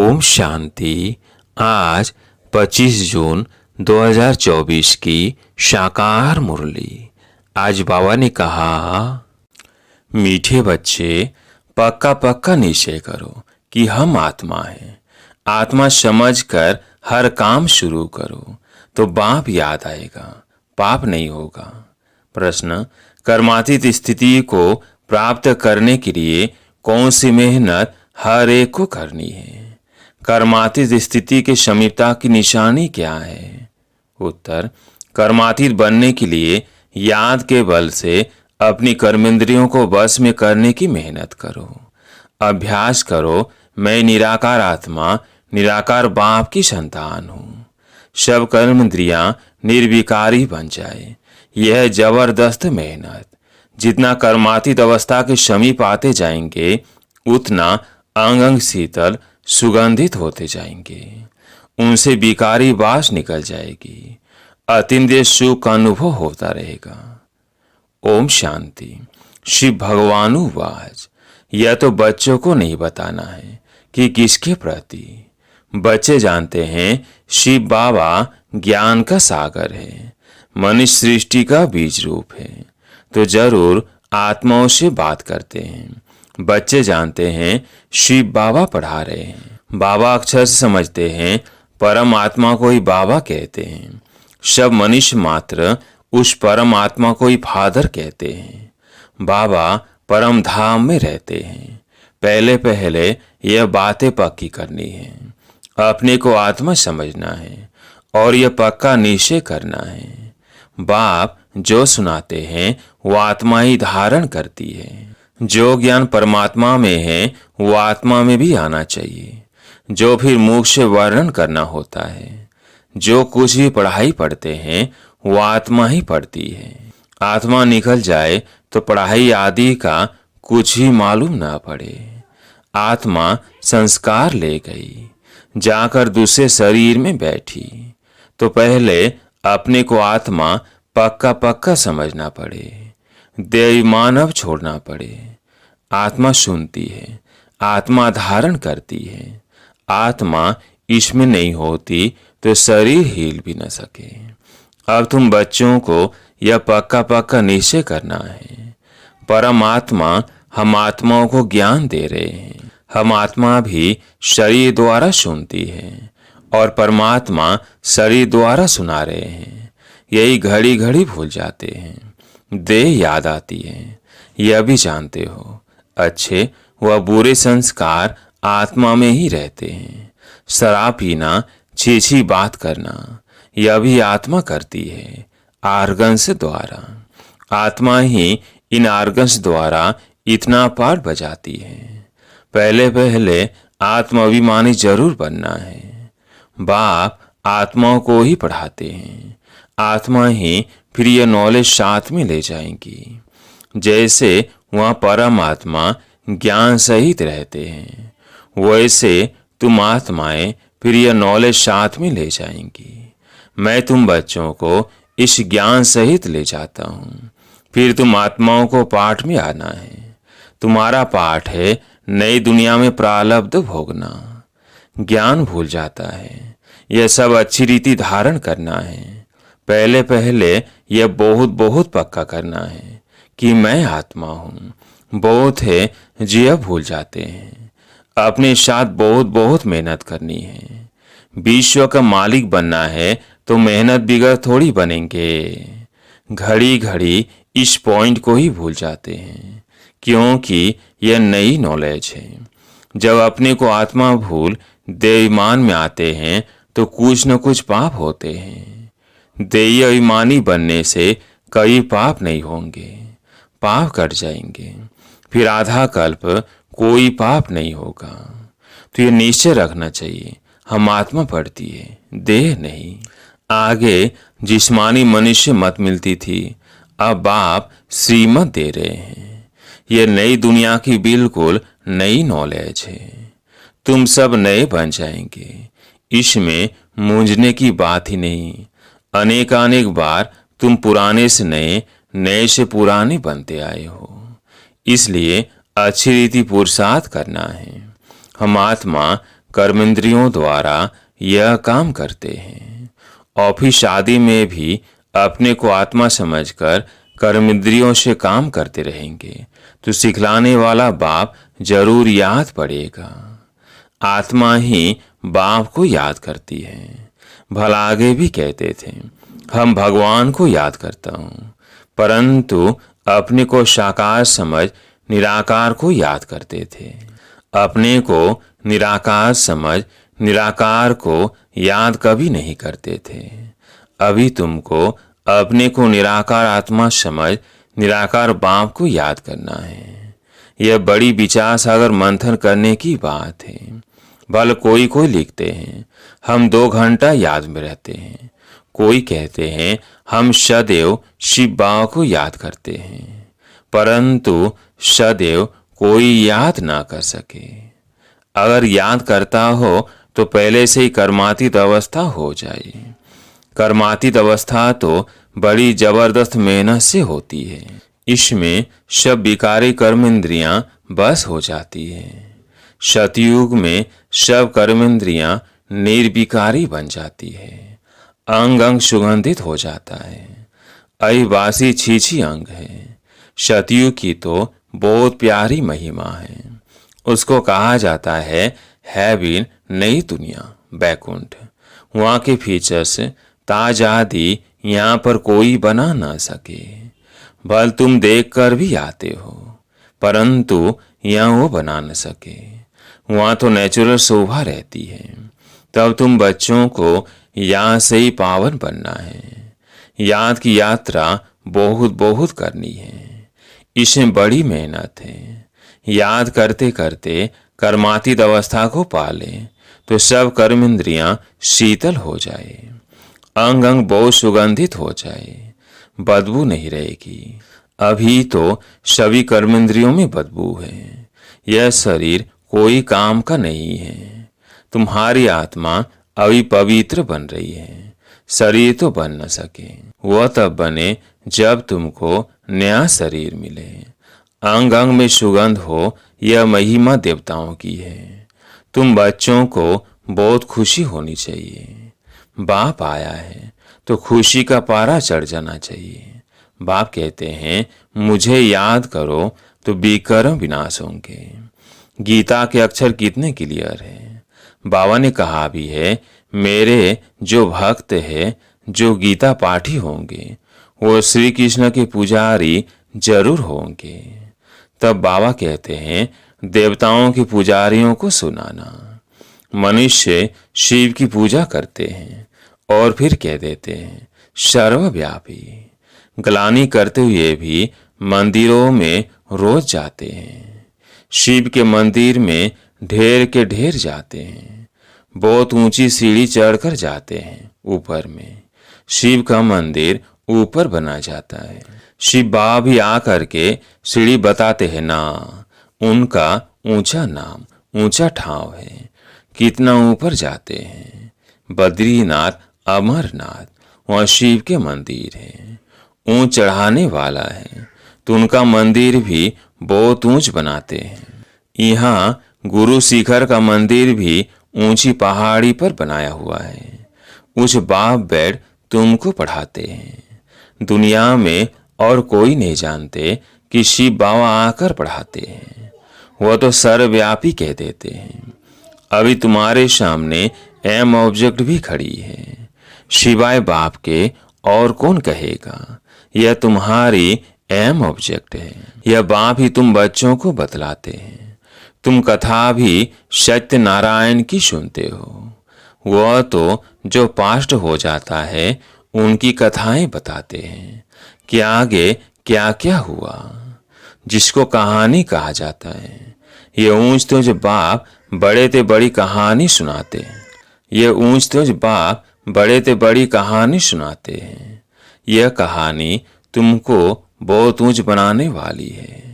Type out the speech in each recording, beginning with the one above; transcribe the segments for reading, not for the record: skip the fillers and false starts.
ओम शांति। आज 25 जून 2024 की साकार मुरली। आज बाबा ने कहा, मीठे बच्चे पक्का पक्का निश्चय करो कि हम आत्मा हैं। आत्मा समझकर हर काम शुरू करो तो बाप याद आएगा, पाप नहीं होगा। प्रश्न, कर्मातीत स्थिति को प्राप्त करने के लिए कौन सी मेहनत हर एक को करनी है? कर्मातीत स्थिति के समीपता की निशानी क्या है? उत्तर, कर्मातीत बनने के लिए याद के बल से अपनी कर्मेंद्रियों को वश में करने की मेहनत करो। अभ्यास करो, मैं निराकार आत्मा निराकार बाप की संतान हूँ। सब कर्मेंद्रियां निर्विकारी बन जाए, यह जबरदस्त मेहनत। जितना कर्मातीत अवस्था के समीप आते जाएंगे उतना अंग अंग शीतल सुगंधित होते जाएंगे, उनसे विकारी वास निकल जाएगी, अतीन्द्रिय सुख का अनुभव होता रहेगा। ओम शांति। शिव भगवानुवाच, यह तो बच्चों को नहीं बताना है कि किसके प्रति। बच्चे जानते हैं शिव बाबा ज्ञान का सागर है, मनुष्य सृष्टि का बीज रूप है, तो जरूर आत्माओं से बात करते हैं। बच्चे जानते हैं शिव बाबा पढ़ा रहे हैं, बाबा अक्षर से समझते हैं, परम आत्मा को ही बाबा कहते हैं। सब मनुष्य मात्र उस परम आत्मा को ही फादर कहते हैं। बाबा परम धाम में रहते हैं। पहले पहले यह बातें पक्की करनी है, अपने को आत्मा समझना है और यह पक्का निश्चय करना है। बाप जो सुनाते हैं वो आत्मा ही धारण करती है। जो ज्ञान परमात्मा में है वो आत्मा में भी आना चाहिए। जो फिर मुख से वर्णन करना होता है, जो कुछ भी पढ़ाई पढ़ते हैं वो आत्मा ही पढ़ती है। आत्मा निकल जाए तो पढ़ाई आदि का कुछ ही मालूम ना पड़े। आत्मा संस्कार ले गई, जाकर दूसरे शरीर में बैठी, तो पहले अपने को आत्मा पक्का पक्का समझना पड़े। देव मानव छोड़ना पड़े। आत्मा सुनती है, आत्मा धारण करती है। आत्मा इसमें नहीं होती तो शरीर हिल भी न सके। अब तुम बच्चों को यह पक्का पक्का निश्चय करना है, परमात्मा हम आत्माओं को ज्ञान दे रहे हैं। हम आत्मा भी शरीर द्वारा सुनती है और परमात्मा शरीर द्वारा सुना रहे हैं। यही घड़ी घड़ी भूल जाते हैं, देह याद आती है, यह भी जानते हो। अच्छे व बुरे संस्कार आत्मा में ही रहते हैं। शराब पीना, छी बात करना, यह भी आत्मा करती है, आर्गन्स द्वारा। आत्मा ही इन आर्गन्स द्वारा इतना पाठ बजाती है। पहले पहले आत्माभिमानी जरूर बनना है। बाप आत्माओं को ही पढ़ाते हैं, आत्मा ही फिर यह नॉलेज साथ में ले जाएंगी। जैसे वहाँ परमात्मा ज्ञान सहित रहते हैं, वैसे तुम आत्माएं फिर यह नॉलेज साथ में ले जाएंगी। मैं तुम बच्चों को इस ज्ञान सहित ले जाता हूँ, फिर तुम आत्माओं को पाठ में आना है। तुम्हारा पाठ है नई दुनिया में प्रारब्ध भोगना। ज्ञान भूल जाता है, यह सब अच्छी रीति धारण करना है। पहले पहले यह बहुत बहुत पक्का करना है कि मैं आत्मा हूँ। बहुत है जो यह भूल जाते हैं। अपने साथ बहुत बहुत मेहनत करनी है। विश्व का मालिक बनना है तो मेहनत बिगड़ थोड़ी बनेंगे। घड़ी घड़ी इस पॉइंट को ही भूल जाते हैं, क्योंकि यह नई नॉलेज है। जब अपने को आत्मा भूल देवमान में आते हैं तो कुछ न कुछ पाप होते हैं। देय अभिमानी बनने से कई पाप नहीं होंगे, पाप कट जाएंगे, फिर आधा कल्प कोई पाप नहीं होगा। तो ये निश्चय रखना चाहिए, हम आत्मा पढ़ती है, देह नहीं। आगे जिस्मानी मनुष्य मत मिलती थी, अब बाप श्रीमत दे रहे हैं। ये नई दुनिया की बिल्कुल नई नॉलेज है। तुम सब नए बन जाएंगे, इसमें मूंझने की बात ही नहीं। अनेक बार तुम पुराने से नए, नए से पुराने बनते आए हो, इसलिए अच्छी रीति पुरुषार्थ करना है। हम आत्मा कर्मेंद्रियों द्वारा यह काम करते हैं, और फिर शादी में भी अपने को आत्मा समझकर कर्मेंद्रियों से काम करते रहेंगे तो सिखलाने वाला बाप जरूर याद पड़ेगा। आत्मा ही बाप को याद करती है। भला आगे भी कहते थे, हम भगवान को याद करता हूँ, परंतु अपने को साकार समझ निराकार को याद करते थे। अपने को निराकार समझ निराकार को याद कभी नहीं करते थे। अभी तुमको अपने को निराकार आत्मा समझ निराकार बाप को याद करना है। यह बड़ी विचार सागर मंथन करने की बात है। भले कोई कोई लिखते हैं हम 2 घंटा याद में रहते हैं, कोई कहते हैं हम सदैव शिव बाबा को याद करते हैं, परंतु सदैव कोई याद ना कर सके। अगर याद करता हो तो पहले से ही कर्मातीत अवस्था हो जाए। कर्मातीत अवस्था तो बड़ी जबरदस्त मेहनत से होती है। इसमें सब विकारी कर्मेंद्रियां बस हो जाती है। सतयुग में सब कर्मेंद्रियां निर्विकारी बन जाती है। अंग अंग सुगंधित हो जाता है। अहिवासी छीछी अंग है। सतयुग की तो बहुत प्यारी महिमा है। उसको कहा जाता है हैविन, नई दुनिया, बैकुंठ। वहाँ के फीचर्स ताज आदि यहाँ पर कोई बना ना सके। भल तुम देख कर भी आते हो, परंतु यहाँ वो बना न सके। वहाँ तो नेचुरल शोभा रहती है। तब तुम बच्चों को यहाँ से ही पावन बनना है। याद की यात्रा बहुत बहुत करनी है। इसमें बड़ी मेहनत है। याद करते करते कर्मातीत अवस्था को पाले तो सब कर्मेंद्रियां शीतल हो जाए। अंग अंग बहुत सुगंधित हो जाए, बदबू नहीं रहेगी। अभी तो सभी कर्मेंद्रियों में बदबू है। यह शरीर कोई काम का नहीं है। तुम्हारी आत्मा अभी पवित्र बन रही है। शरीर तो बन न सके। वह तब बने जब तुमको नया शरीर मिले। अंग अंग में सुगंध हो, यह महिमा देवताओं की है। तुम बच्चों को बहुत खुशी होनी चाहिए। बाप आया है तो खुशी का पारा चढ़ जाना चाहिए। बाप कहते हैं मुझे याद करो तो विकर्म विनाश होंगे। गीता के अक्षर कितने क्लियर है। बाबा ने कहा भी है मेरे जो भक्त है, जो गीता पाठी होंगे, वो श्री कृष्ण के पुजारी जरूर होंगे। तब बाबा कहते हैं देवताओं के पुजारियों को सुनाना। मनुष्य शिव की पूजा करते हैं और फिर कह देते हैं सर्वव्यापी। ग्लानि करते हुए भी मंदिरों में रोज जाते हैं। शिव के मंदिर में ढेर के ढेर जाते हैं। बहुत ऊंची सीढ़ी चढ़कर जाते हैं। ऊपर में शिव का मंदिर ऊपर बना जाता है। शिव बाबा भी आकर के सीढ़ी बताते हैं ना। उनका ऊंचा नाम, ऊंचा ठाव है। कितना ऊपर जाते हैं। बद्रीनाथ, अमरनाथ, वहाँ शिव के मंदिर है। ऊंच चढ़ाने वाला है तो उनका मंदिर भी बहुत ऊंच बनाते हैं। यहाँ गुरु शिखर का मंदिर भी ऊंची पहाड़ी पर बनाया हुआ है। उस बाप बेड तुमको पढ़ाते हैं। दुनिया में और कोई नहीं जानते कि शिव बाबा आकर पढ़ाते हैं। वह तो सर्वव्यापी कह देते हैं। अभी तुम्हारे सामने एम ऑब्जेक्ट भी खड़ी है। शिवाय बाप के और कौन कहेगा। यह तुम्हारी एम ऑब्जेक्ट है। यह बाप ही तुम बच्चों को बतलाते हैं। तुम कथा भी सत्य नारायण की सुनते हो। वह तो जो पास्ट हो जाता है उनकी कथाएं बताते हैं कि आगे क्या क्या हुआ, जिसको कहानी कहा जाता है। ये ऊंच तो जो बाप बड़े ते बड़ी कहानी सुनाते हैं। ये ऊंच तो जो बाप बड़े ते बड़ी कहानी सुनाते हैं। यह कहानी तुमको बहुत ऊंच बनाने वाली है।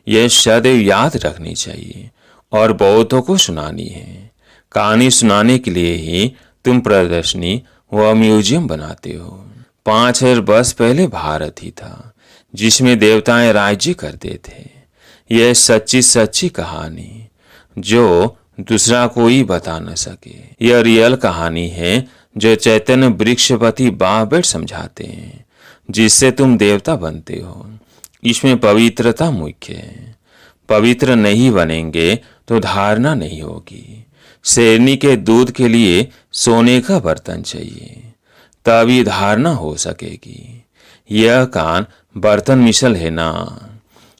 यह सदैव याद रखनी चाहिए और बहुतों को सुनानी है। कहानी सुनाने के लिए ही तुम प्रदर्शनी व म्यूजियम बनाते हो। 5000 वर्ष पहले भारत ही था जिसमें देवताएं राज्य करते थे। यह सच्ची सच्ची कहानी जो दूसरा कोई बता न सके। यह रियल कहानी है जो चैतन्य वृक्षपति बाबेट समझाते हैं, जिससे तुम देवता बनते हो। इसमें पवित्रता मुख्य है। पवित्र नहीं बनेंगे तो धारणा नहीं होगी। शेरनी के दूध के लिए सोने का बर्तन चाहिए, तभी धारणा हो सकेगी। यह कान बर्तन मिसल है ना,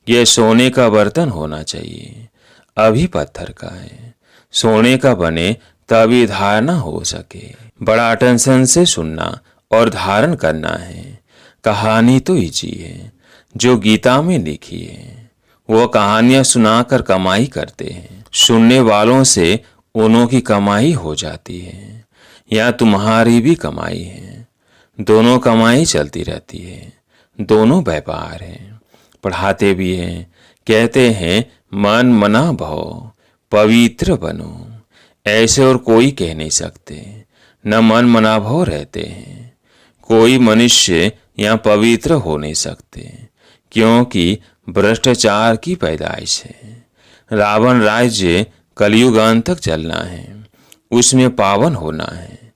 यह सोने का बर्तन होना चाहिए, अभी पत्थर का है। सोने का बने तभी धारणा हो सके। बड़ा अटेंशन से सुनना और धारण करना है। कहानी तो इजी है जो गीता में लिखी है। वो कहानियां सुनाकर कमाई करते हैं, सुनने वालों से उन्हों की कमाई हो जाती है, या तुम्हारी भी कमाई है। दोनों कमाई चलती रहती है, दोनों व्यापार हैं। पढ़ाते भी हैं, कहते हैं मन मना भव, पवित्र बनो। ऐसे और कोई कह नहीं सकते, न मन मना भव रहते हैं। कोई मनुष्य यहाँ पवित्र हो नहीं सकते, क्योंकि भ्रष्टाचार की पैदाइश है। रावण राज्य कलयुग अंत तक चलना है, उसमें पावन होना है।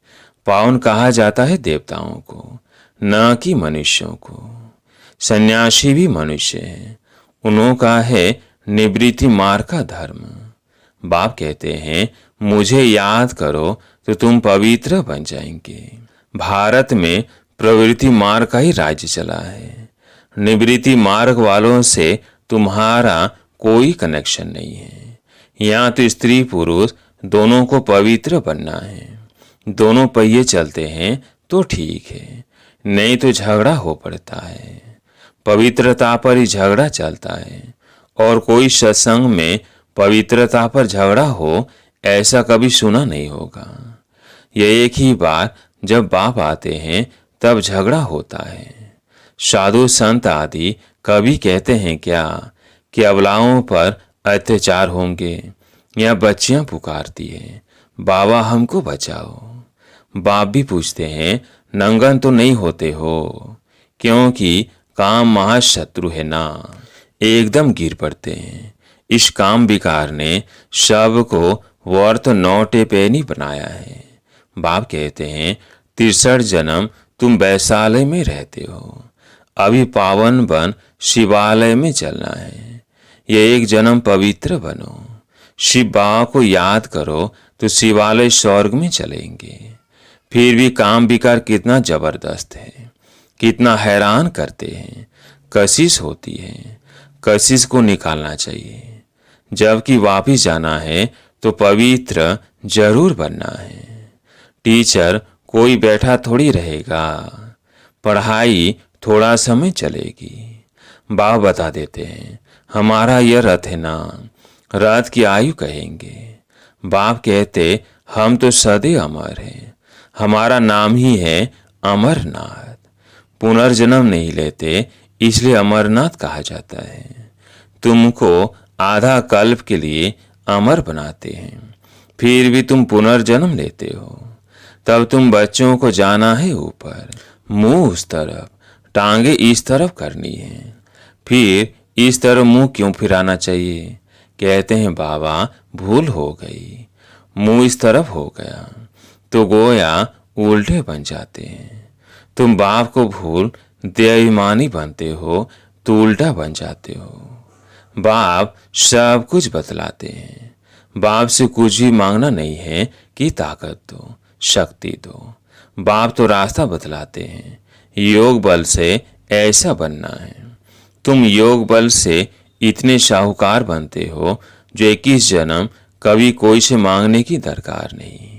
पावन कहा जाता है देवताओं को, न कि मनुष्यों को। सन्यासी भी मनुष्य है, उन्हों का है निवृत्ति मार्ग का धर्म। बाप कहते हैं मुझे याद करो तो तुम पवित्र बन जाएंगे। भारत में प्रवृत्ति मार्ग का ही राज्य चला है। निवृत्ति मार्ग वालों से तुम्हारा कोई कनेक्शन नहीं है। यहाँ तो स्त्री पुरुष दोनों को पवित्र बनना है। दोनों पहिए चलते हैं तो ठीक है, नहीं तो झगड़ा हो पड़ता है। पवित्रता पर ही झगड़ा चलता है, और कोई सत्संग में पवित्रता पर झगड़ा हो ऐसा कभी सुना नहीं होगा। यह एक ही बार जब बाप आते हैं तब झगड़ा होता है। साधु संत आदि कभी कहते हैं क्या कि अबलाओं पर अत्याचार होंगे, या बच्चियां पुकारती है बाबा हमको बचाओ। बाप भी पूछते हैं नंगन तो नहीं होते हो, क्योंकि काम महाशत्रु है ना। एकदम गिर पड़ते हैं। इस काम विकार ने सबको वर्थ नौटे पे नहीं बनाया है। बाप कहते हैं 63 जन्म तुम वैशालय में रहते हो, अभी पावन बन शिवालय में चलना है। ये एक जन्म पवित्र बनो, शिव बाबा को याद करो तो शिवालय स्वर्ग में चलेंगे। फिर भी काम विकार कितना जबरदस्त है, कितना हैरान करते हैं। कशिश होती है, कशिश को निकालना चाहिए। जबकि वापिस जाना है तो पवित्र जरूर बनना है। टीचर कोई बैठा थोड़ी रहेगा, पढ़ाई थोड़ा समय चलेगी। बाबा बता देते हैं हमारा यह रथ है ना, रथ की आयु कहेंगे। बाप कहते हम तो सदैव अमर हैं, हमारा नाम ही है अमरनाथ। पुनर्जन्म नहीं लेते इसलिए अमरनाथ कहा जाता है। तुमको आधा कल्प के लिए अमर बनाते हैं, फिर भी तुम पुनर्जन्म लेते हो। तब तुम बच्चों को जाना है ऊपर, मुंह उस तरफ, टांगे इस तरफ करनी है। फिर इस तरफ मुंह क्यों फिराना चाहिए? कहते हैं बाबा भूल हो गई, मुंह इस तरफ हो गया तो गोया उल्टे बन जाते हैं। तुम बाप को भूल देवाभिमानी बनते हो तो उल्टा बन जाते हो। बाप सब कुछ बतलाते हैं। बाप से कुछ भी मांगना नहीं है कि ताकत दो, शक्ति दो। बाप तो रास्ता बतलाते हैं, योग बल से ऐसा बनना है। तुम योग बल से इतने शाहूकार बनते हो जो 21 जन्म कभी कोई से मांगने की दरकार नहीं।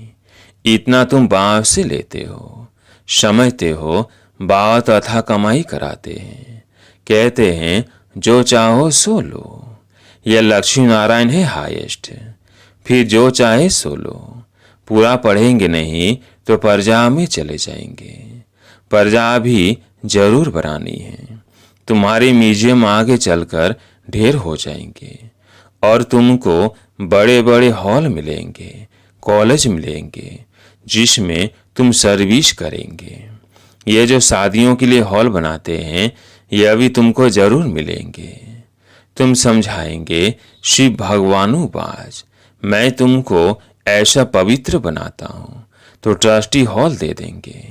इतना तुम बाप से लेते हो, समझते हो बाबा तो अथा कमाई कराते हैं। कहते हैं जो चाहो सो लो, यह लक्ष्मी नारायण है हाईएस्ट। फिर जो चाहे सो लो। पूरा पढ़ेंगे नहीं तो प्रजा में चले जाएंगे। प्रजा भी जरूर बनानी है। तुम्हारे म्यूजियम आगे चलकर ढेर हो जाएंगे, और तुमको बड़े बड़े हॉल मिलेंगे, कॉलेज मिलेंगे, जिसमें तुम सर्विस करेंगे। ये जो शादियों के लिए हॉल बनाते हैं यह भी तुमको जरूर मिलेंगे। तुम समझाएंगे शिव भगवानुबाज, मैं तुमको ऐसा पवित्र बनाता हूँ तो ट्रस्टी हॉल दे देंगे।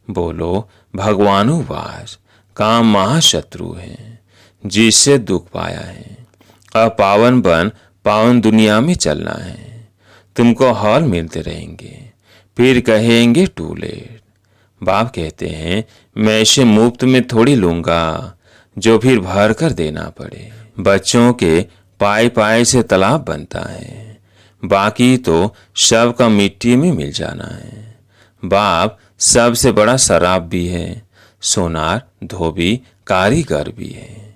बोलो भगवानुवास, काम महाशत्रु है जिससे दुख पाया है। अब पावन बन पावन दुनिया में चलना है। तुमको हॉल मिलते रहेंगे, फिर कहेंगे टू लेट। बाप कहते हैं मैं इसे मुफ्त में थोड़ी लूंगा जो फिर भर कर देना पड़े। बच्चों के पाए पाए से तालाब बनता है, बाकी तो सब का मिट्टी में मिल जाना है। बाप सबसे बड़ा शराब भी है, सोनार धोबी कारीगर भी है।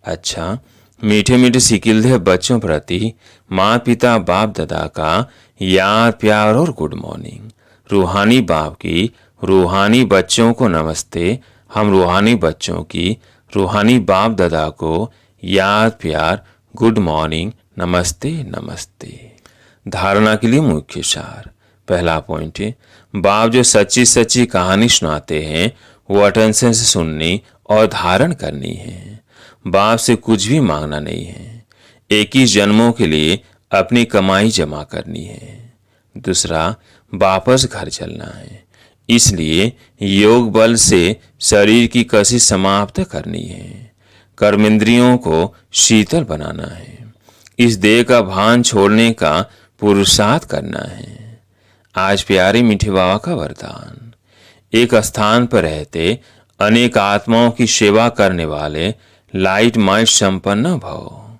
अच्छा, मीठे मीठे सिकिलधे बच्चों प्रति माँ पिता बाप दादा का याद प्यार और गुड मॉर्निंग। रूहानी बाप की रूहानी बच्चों को नमस्ते। हम रूहानी बच्चों की रूहानी बाप दादा को याद प्यार गुड मॉर्निंग नमस्ते नमस्ते। धारणा के लिए मुख्य सार। पहला पॉइंट है, बाप जो सच्ची सच्ची कहानी सुनाते हैं वो अटेंशन से सुननी और धारण करनी है। बाप से कुछ भी मांगना नहीं है, 21 जन्मों के लिए अपनी कमाई जमा करनी है। दूसरा, वापस घर चलना है, इसलिए योग बल से शरीर की कशिश समाप्त करनी है। कर्मेंद्रियों को शीतल बनाना है, इस देह का भान छोड़ने का पुरुषार्थ करना है। आज प्यारे मीठे बाबा का वरदान। एक स्थान पर रहते अनेक आत्माओं की सेवा करने वाले लाइट माइट संपन्न भव।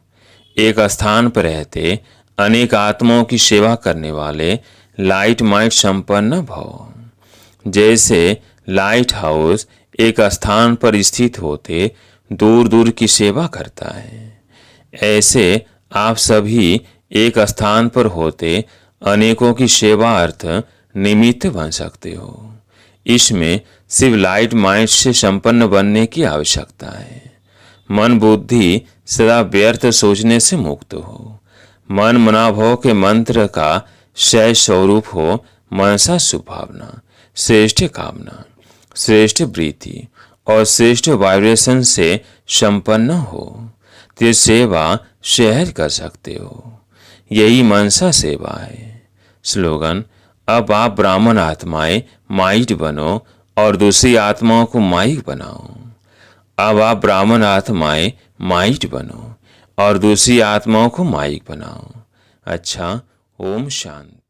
एक स्थान पर रहते अनेक आत्माओं की सेवा करने वाले लाइट माइट संपन्न भव। जैसे लाइट हाउस एक स्थान पर स्थित होते दूर दूर की सेवा करता है, ऐसे आप सभी एक स्थान पर होते अनेकों की सेवा अर्थ निमित्त बन सकते हो। इसमें सिर्फ लाइट माइंड से संपन्न बनने की आवश्यकता है। मन बुद्धि सदा व्यर्थ सोचने से मुक्त हो। मन मनाभव के मंत्र का सहज स्वरूप हो। मनसा सुभावना, श्रेष्ठ कामना, श्रेष्ठ वृत्ति और श्रेष्ठ वाइब्रेशन से संपन्न हो तो सेवा सहज कर सकते हो। यही मनसा सेवा है। स्लोगन, अब आप ब्राह्मण आत्माएं माइट बनो और दूसरी आत्माओं को माइक बनाओ। अब आप ब्राह्मण आत्माएं माइट बनो और दूसरी आत्माओं को माइक बनाओ। अच्छा, ओम शांति।